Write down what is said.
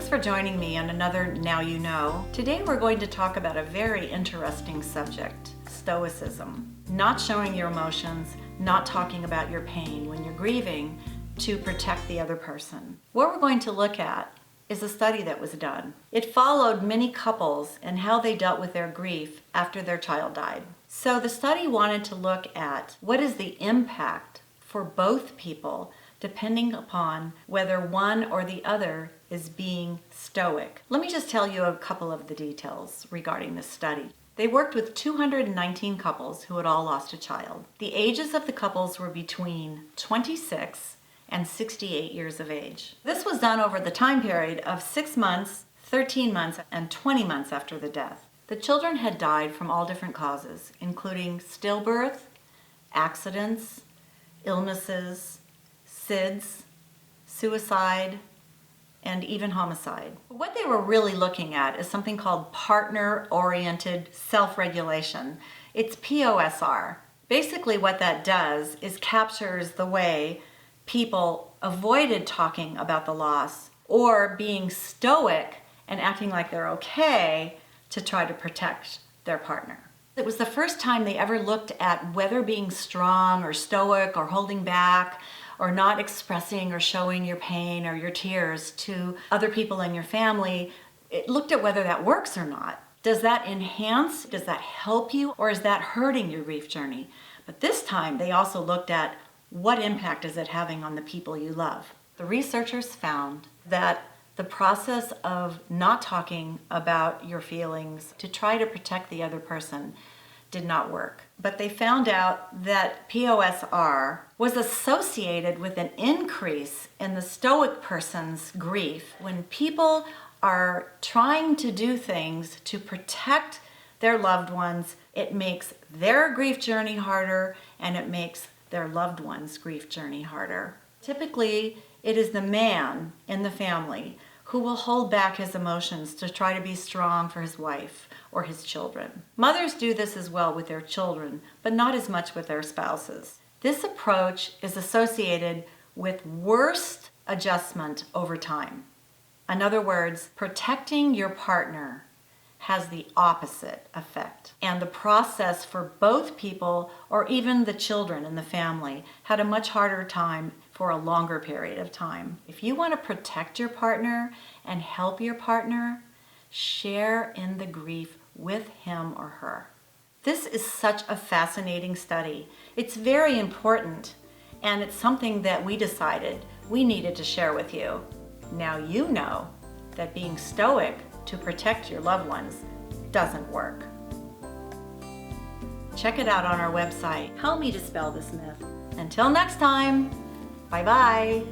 for joining me on another Now You Know. Today we're going to talk about a very interesting subject, Stoicism. Not showing your emotions, not talking about your pain when you're grieving to protect the other person. What we're going to look at is a study that was done. It followed many couples and how they dealt with their grief after their child died. So the study wanted to look at what is the impact for both people depending upon whether one or the other is being stoic. Let me just tell you a couple of the details regarding this study. They worked with 219 couples who had all lost a child. The ages of the couples were between 26 and 68 years of age. This was done over the time period of 6 months, 13 months, and 20 months after the death. The children had died from all different causes, including stillbirth, accidents, illnesses, SIDS, suicide, and even homicide. What they were really looking at is something called partner-oriented self-regulation. It's POSR. Basically what that does is captures the way people avoided talking about the loss or being stoic and acting like they're okay to try to protect their partner. It was the first time they ever looked at whether being strong or stoic or holding back or not expressing or showing your pain or your tears to other people in your family. It looked at whether that works or not. Does that enhance? Does that help you? Or is that hurting your grief journey? But this time they also looked at what impact is it having on the people you love. The researchers found that the process of not talking about your feelings to try to protect the other person did not work. But they found out that POSR was associated with an increase in the stoic person's grief. When people are trying to do things to protect their loved ones, it makes their grief journey harder and it makes their loved one's grief journey harder. Typically, it is the man in the family who will hold back his emotions to try to be strong for his wife or his children. Mothers do this as well with their children, but not as much with their spouses. This approach is associated with worse adjustment over time. In other words, protecting your partner has the opposite effect. And the process for both people, or even the children in the family, had a much harder time for a longer period of time. If you want to protect your partner and help your partner, share in the grief with him or her. This is such a fascinating study. It's very important, and it's something that we decided we needed to share with you. Now you know that being stoic to protect your loved ones doesn't work. Check it out on our website. Help me dispel this myth. Until next time, bye-bye.